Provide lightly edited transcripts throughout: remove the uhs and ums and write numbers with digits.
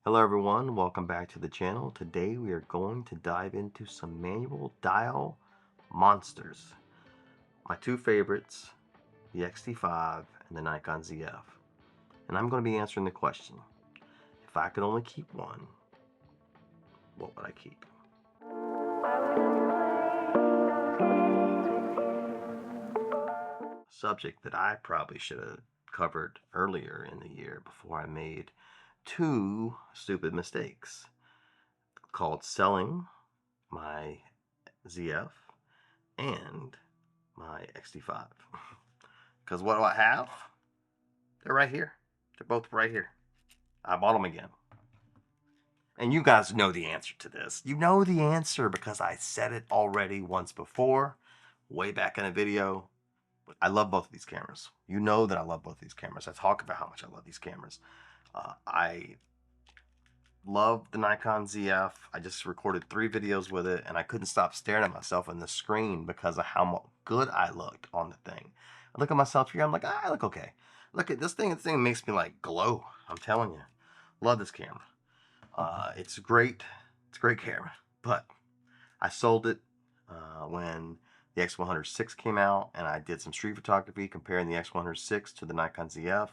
Hello everyone, welcome back to the channel. Today we are going to dive into some manual dial monsters. My two favorites, the X-T5 and the Nikon ZF. And I'm going to be answering the question, if I could only keep one, what would I keep? Subject that I probably should have covered earlier in the year before I made two stupid mistakes called selling my ZF and my X-T5. Because what do I have? They're right here. They're both right here. I bought them again. And you guys know the answer to this. You know the answer because I said it already once before, way back in a video. I love both of these cameras. You know that I love both of these cameras. I talk about how much I love these cameras. I love the Nikon ZF. I just recorded 3 videos with it, and I couldn't stop staring at myself in the screen because of how good I looked on the thing. I look at myself here, I'm like, I look okay. Look at this thing makes me like glow. I'm telling you. Love this camera. It's great. It's a great camera. But I sold it when the X106 came out, and I did some street photography comparing the X106 to the Nikon ZF.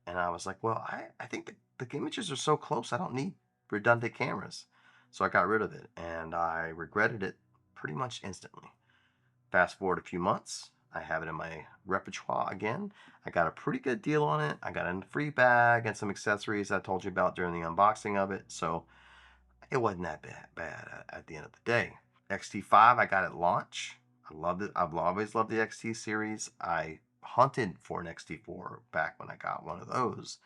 And I was like, well, I think the images are so close, I don't need redundant cameras. So I got rid of it, and I regretted it pretty much instantly. Fast forward a few months, I have it in my repertoire again. I got a pretty good deal on it. I got a free bag and some accessories I told you about during the unboxing of it. So it wasn't that bad at the end of the day. X-T5 I got at launch. I loved it. I've always loved the XT series. I hunted for an X-T4 back when I got one of those,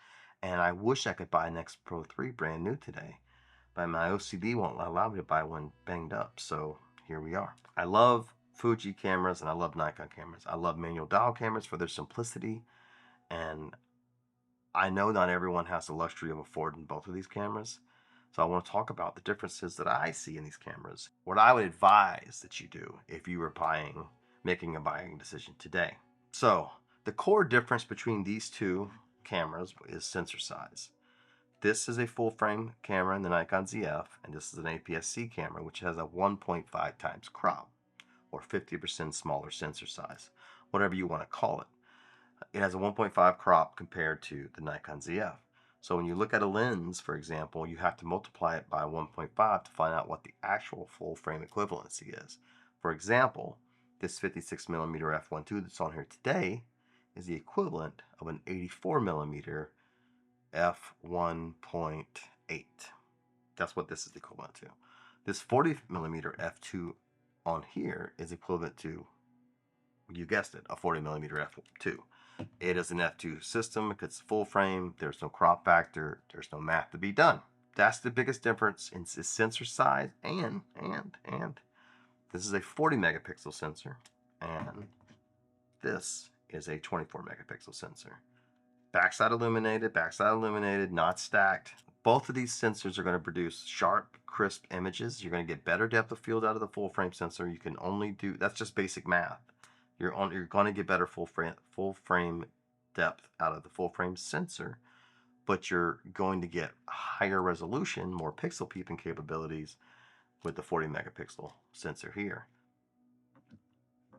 and I wish I could buy an X Pro 3 brand new today, but my OCD won't allow me to buy one banged up, so here we are. I love Fuji cameras and I love Nikon cameras. I love manual dial cameras for their simplicity, and I know not everyone has the luxury of affording both of these cameras. So I want to talk about the differences that I see in these cameras. What I would advise that you do if you were making a buying decision today. So the core difference between these two cameras is sensor size. This is a full frame camera in the Nikon ZF, and this is an APS-C camera, which has a 1.5 times crop, or 50% smaller sensor size, whatever you want to call it. It has a 1.5 crop compared to the Nikon ZF. So when you look at a lens, for example, you have to multiply it by 1.5 to find out what the actual full frame equivalency is. For example, this 56mm f1.2 that's on here today is the equivalent of an 84mm f1.8. That's what this is equivalent to. This 40mm f2 on here is equivalent to, you guessed it, a 40mm f2. It is an F2 system because it's full frame. There's no crop factor. There's no math to be done. That's the biggest difference in sensor size. And this is a 40 megapixel sensor, and this is a 24 megapixel sensor. Backside illuminated, not stacked. Both of these sensors are going to produce sharp, crisp images. You're going to get better depth of field out of the full frame sensor. You can only do, that's just basic math. You're going to get better full frame depth out of the full frame sensor, but you're going to get higher resolution, more pixel peeping capabilities with the 40 megapixel sensor here.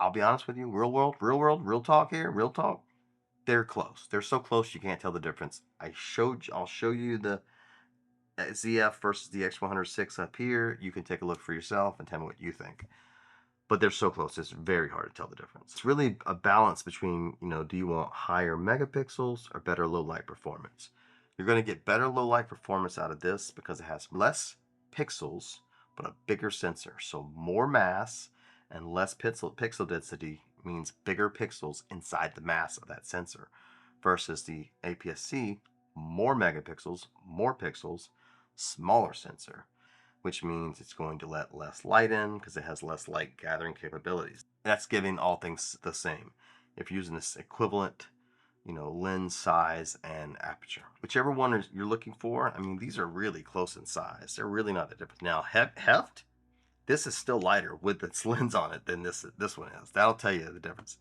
I'll be honest with you, real talk here, real talk. They're close. They're so close you can't tell the difference. I'll show you the ZF versus the X106 up here. You can take a look for yourself and tell me what you think. But they're so close, it's very hard to tell the difference. It's really a balance between, do you want higher megapixels or better low light performance? You're going to get better low light performance out of this because it has less pixels, but a bigger sensor. So more mass and less pixel density means bigger pixels inside the mass of that sensor. Versus the APS-C, more megapixels, more pixels, smaller sensor, which means it's going to let less light in because it has less light gathering capabilities. That's giving all things the same. If you're using this equivalent, lens size and aperture, whichever one you're looking for, I mean, these are really close in size. They're really not that different. Now, heft, this is still lighter with its lens on it than this one is. That'll tell you the difference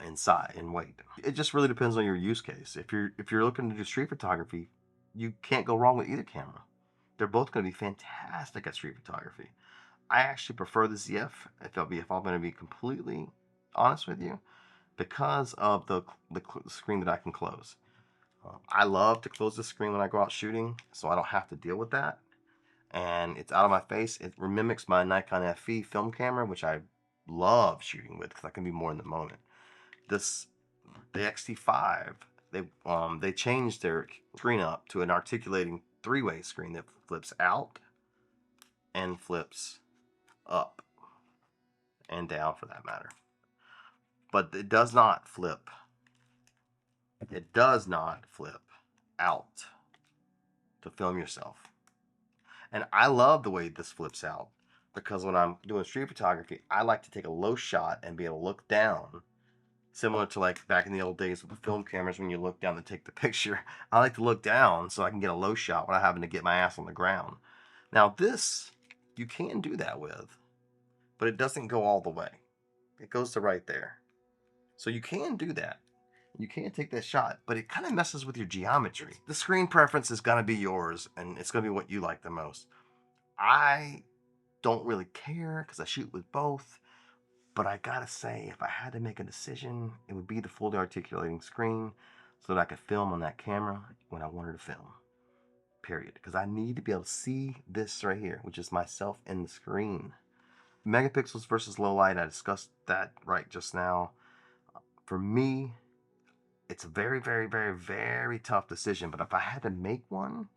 in size and weight. It just really depends on your use case. If you're looking to do street photography, you can't go wrong with either camera. They're both going to be fantastic at street photography. I actually prefer the ZF if I'm going to be completely honest with you, because of the screen that I can close. I love to close the screen when I go out shooting, so I don't have to deal with that. And it's out of my face. It mimics my Nikon FE film camera, which I love shooting with because I can be more in the moment. The X-T5, they changed their screen up to an articulating three-way screen that flips out and flips up and down for that matter. But it does not flip. It does not flip out to film yourself. And I love the way this flips out, because when I'm doing street photography, I like to take a low shot and be able to look down, similar to like back in the old days with the film cameras when you look down to take the picture. I like to look down so I can get a low shot without having to get my ass on the ground. Now this, you can do that with, but it doesn't go all the way. It goes to right there. So you can do that. You can take that shot, but it kind of messes with your geometry. The screen preference is going to be yours, and it's going to be what you like the most. I don't really care because I shoot with both, but I gotta say, if I had to make a decision, it would be the fully articulating screen so that I could film on that camera when I wanted to film. Period. Because I need to be able to see this right here, which is myself in the screen. Megapixels versus low light, I discussed that right just now. For me, it's a very, very, very, very tough decision, but if I had to make one,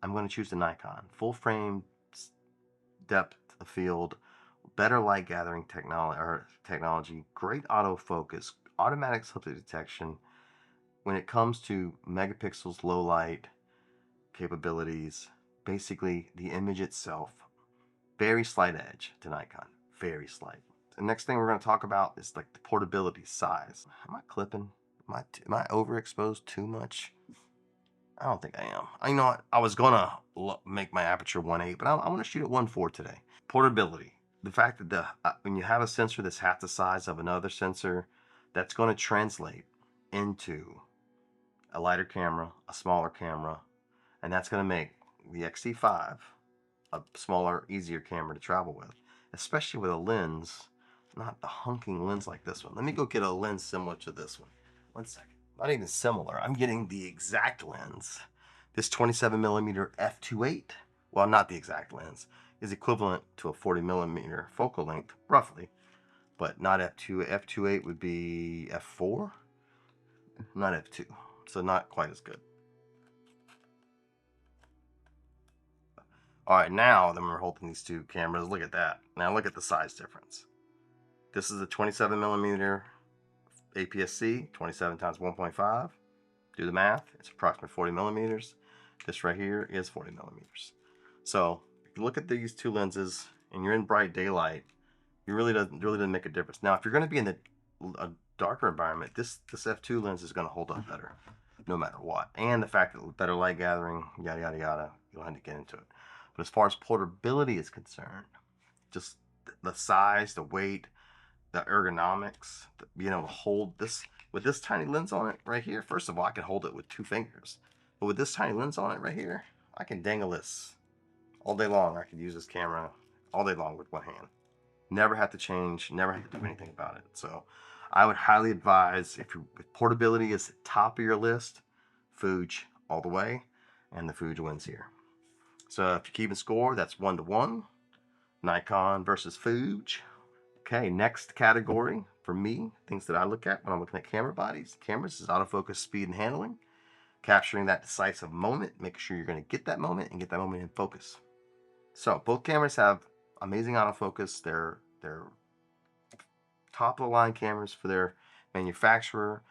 I'm going to choose the Nikon. Full frame, depth of field, better light gathering technology, great autofocus, automatic subject detection. When it comes to megapixels, low light capabilities, basically the image itself, very slight edge to Nikon, very slight. The next thing we're going to talk about is like the portability size. Am I clipping? Am I overexposed too much? I don't think I am. You know what? I was gonna make my aperture 1.8, but I want to shoot at 1.4 today. Portability. The fact that when you have a sensor that's half the size of another sensor, that's going to translate into a lighter camera, a smaller camera, and that's going to make the X-T5 a smaller, easier camera to travel with, especially with a lens, not the hunking lens like this one. Let me go get a lens similar to this one. One second. Not even similar. I'm getting the exact lens. This 27mm f2.8, well, not the exact lens, is equivalent to a 40mm focal length, roughly, but not f2. F2.8 would be f4, not f2, so not quite as good. All right, now then we're holding these two cameras. Look at that. Now look at the size difference. This is a 27mm APS-C, 27 times 1.5. Do the math. It's approximately 40mm. This right here is 40mm. So if you look at these two lenses and you're in bright daylight, it really doesn't make a difference. Now, if you're going to be in a darker environment, this f2 lens is going to hold up better, no matter what. And the fact that better light gathering, yada yada yada, you'll have to get into it. But as far as portability is concerned, just the size, the weight, the ergonomics, being able to hold this with this tiny lens on it right here. First of all, I can hold it with 2 fingers, but with this tiny lens on it right here, I can dangle this all day long. I can use this camera all day long with one hand. Never have to change, never have to do anything about it. So I would highly advise, if portability is the top of your list, Fuji all the way, and the Fuji wins here. So if you're keeping score, that's 1-1. Nikon versus Fuji. Okay, next category for me, things that I look at when I'm looking at cameras is autofocus, speed, and handling. Capturing that decisive moment, making sure you're going to get that moment and get that moment in focus. So both cameras have amazing autofocus. They're top of the line cameras for their manufacturer.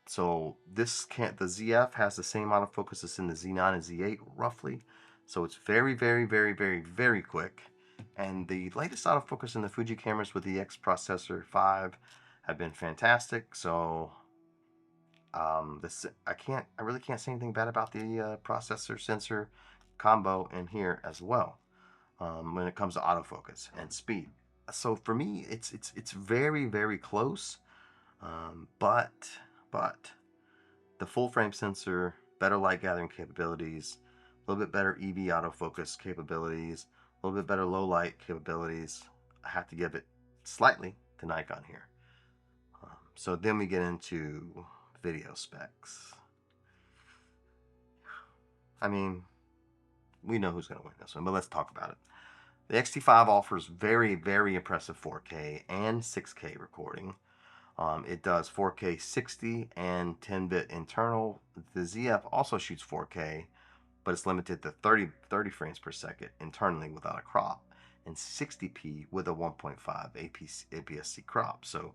So the ZF has the same autofocus as in the Z9 and Z8 roughly. So it's very, very, very, very, very quick. And the latest autofocus in the Fuji cameras with the X processor 5 have been fantastic. So I really can't say anything bad about the processor sensor combo in here as well when it comes to autofocus and speed. So for me, it's very, very close. But the full frame sensor better light gathering capabilities, a little bit better EV autofocus capabilities, a little bit better low light capabilities. I have to give it slightly to Nikon here. So then we get into video specs. I mean, we know who's going to win this one, but let's talk about it. The X-T5 offers very, very impressive 4K and 6K recording. It does 4K 60 and 10-bit internal. The ZF also shoots 4K, but it's limited to 30 frames per second internally without a crop, and 60p with a 1.5 APS-C crop. So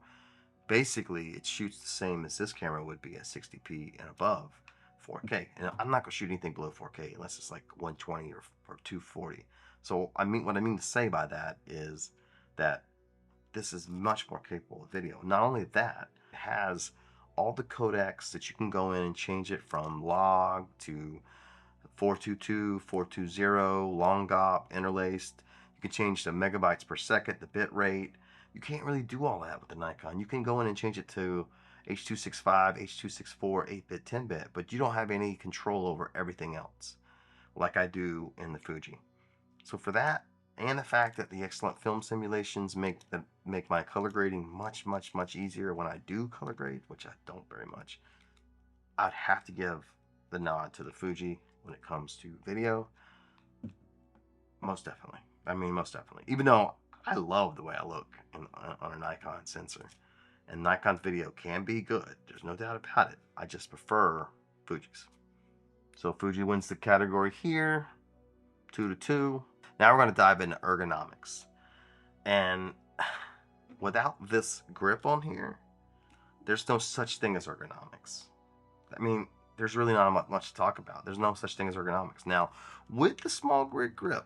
basically, it shoots the same as this camera would be at 60p and above 4K. And I'm not going to shoot anything below 4K unless it's like 120 or 240. So what I mean to say by that is that this is much more capable of video. Not only that, it has all the codecs that you can go in and change it from log to 422, 420, long GOP, interlaced. You can change the megabytes per second, the bit rate. You can't really do all that with the Nikon. You can go in and change it to H.265, H.264, 8-bit, 10-bit, but you don't have any control over everything else like I do in the Fuji. So for that, and the fact that the excellent film simulations make my color grading much easier when I do color grade, which I don't very much, I'd have to give the nod to the Fuji when it comes to video. Most definitely. I mean, most definitely. Even though I love the way I look on a Nikon sensor, and Nikon's video can be good, there's no doubt about it. I just prefer Fuji's. So Fuji wins the category here, 2-2. Now we're going to dive into ergonomics. And without this grip on here, there's no such thing as ergonomics. I mean, there's really not much to talk about. There's no such thing as ergonomics. Now, with the small grid grip,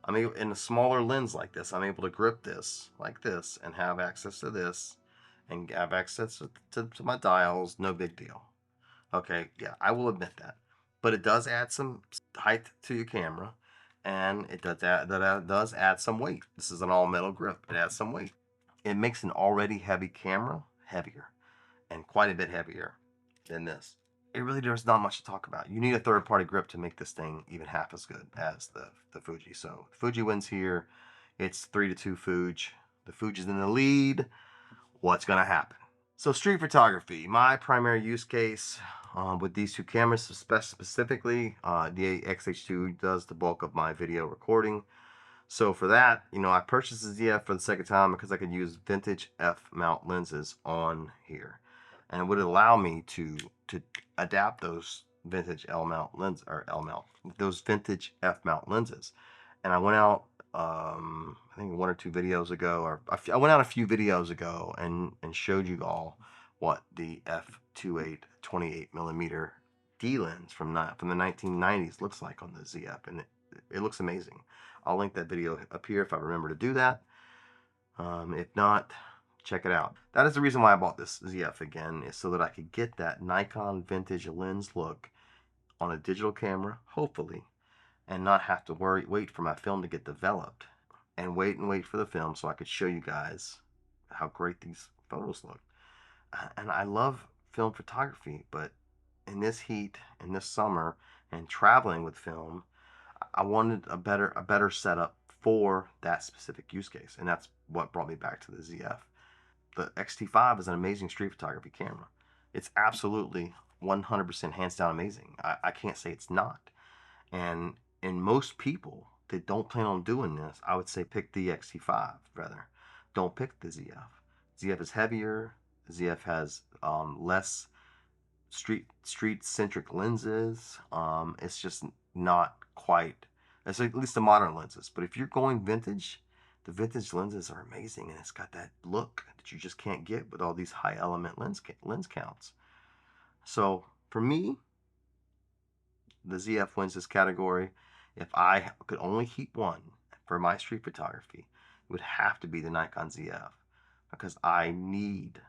I mean, in a smaller lens like this, I'm able to grip this like this and have access to this and have access to my dials. No big deal. Okay, yeah, I will admit that. But it does add some height to your camera, and it does add some weight. This is an all-metal grip. It adds some weight. It makes an already heavy camera heavier, and quite a bit heavier than this. It really there's not much to talk about. You need a third-party grip to make this thing even half as good as the Fuji. So Fuji wins here. It's 3-2 Fuji. The Fuji's in the lead. What's gonna happen? So street photography, my primary use case with these two cameras specifically, the XH2 does the bulk of my video recording. So for that, I purchased the ZF for the second time because I could use vintage F-mount lenses on here, and it would allow me to adapt those vintage L-mount lens or L-mount, those vintage F-mount lenses. And I went out, I think 1 or 2 videos ago, or I went out a few videos ago and showed you all what the f2.8 28mm D lens from the 1990s looks like on the ZF, and it looks amazing. I'll link that video up here if I remember to do that. If not, check it out. That is the reason why I bought this ZF again, is so that I could get that Nikon vintage lens look on a digital camera, hopefully, and not have to wait for my film to get developed and wait for the film so I could show you guys how great these photos look. And I love film photography, but in this heat, in this summer, and traveling with film, I wanted a better setup for that specific use case, and that's what brought me back to the ZF. The X-T5 is an amazing street photography camera. It's absolutely 100% hands down amazing. I can't say it's not. And most people that don't plan on doing this, I would say pick the X-T5 rather. Don't pick the ZF. ZF is heavier. ZF has less street-centric lenses. It's just not quite, it's at least the modern lenses. But if you're going vintage, the vintage lenses are amazing, and it's got that look that you just can't get with all these high element lens counts. So for me, the ZF wins this category. If I could only keep one for my street photography, it would have to be the Nikon ZF, because I need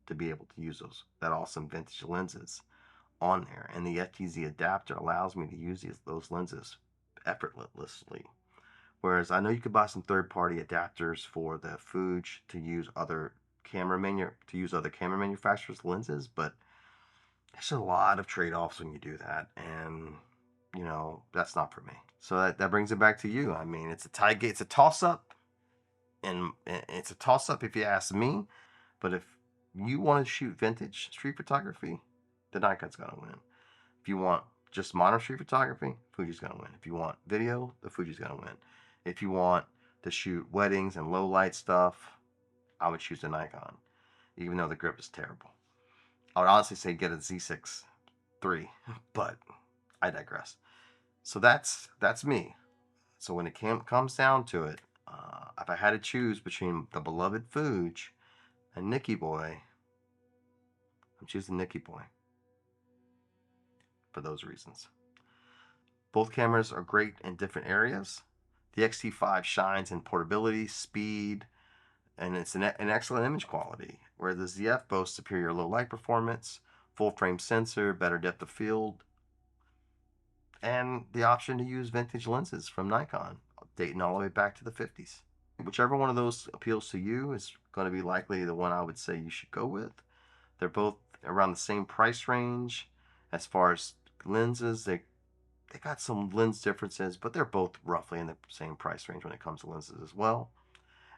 to be able to use that awesome vintage lenses on there, and the FTZ adapter allows me to use those lenses effortlessly. Whereas I know you could buy some third-party adapters for the Fuji to use other camera manufacturers' lenses, but There's a lot of trade-offs when you do that, and you know, that's not for me. So that brings it back to you. I mean, it's a tie game, it's a toss-up, and it's a toss-up if you ask me. But if you want to shoot vintage street photography, the Nikon's gonna win. If you want just modern street photography, Fuji's gonna win. If you want video, the Fuji's gonna win. If you want to shoot weddings and low light stuff, I would choose the Nikon, even though the grip is terrible. I would honestly say get a Z6 III, but I digress. So that's me. So when it comes down to it, if I had to choose between the beloved Fuji and Nicky Boy, I'm choosing Nicky Boy for those reasons. Both cameras are great in different areas. The X-T5 shines in portability, speed, and it's an excellent image quality, where the ZF boasts superior low light performance, full frame sensor, better depth of field, and the option to use vintage lenses from Nikon, dating all the way back to the 50s. Whichever one of those appeals to you is going to be likely the one I would say you should go with. They're both around the same price range. As far as lenses, they got some lens differences, but they're both roughly in the same price range when it comes to lenses as well.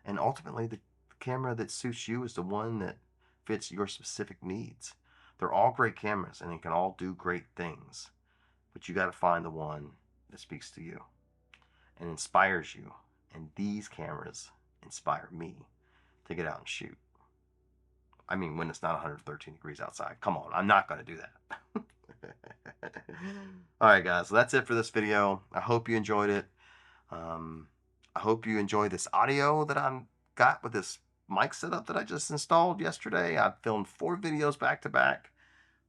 And ultimately, the camera that suits you is the one that fits your specific needs. They're all great cameras and they can all do great things, but you got to find the one that speaks to you and inspires you. And these cameras inspire me to get out and shoot. I mean, when it's not 113 degrees outside. Come on, I'm not going to do that. All right, guys, so that's it for this video. I hope you enjoyed it. I hope you enjoy this audio that I got with this mic setup that I just installed yesterday. I filmed 4 videos back to back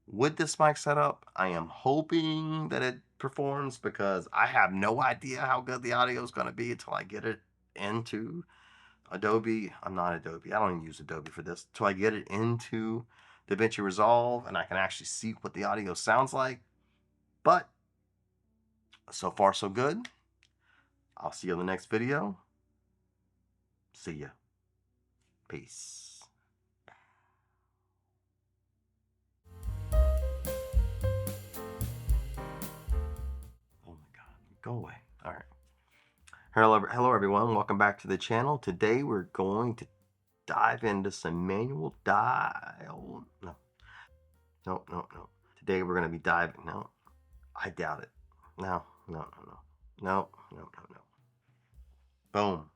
with this mic setup. I am hoping that it performs because I have no idea how good the audio is going to be until I get it into Adobe. I'm not Adobe. I don't even use Adobe for this. Until I get it into DaVinci Resolve and I can actually see what the audio sounds like. But so far so good. I'll see you in the next video. See ya. Peace. Oh my God, go away. All right. Hello everyone. Welcome back to the channel. Today we're going to dive into some manual dial. No. Today we're going to be diving. No, I doubt it. No. Boom.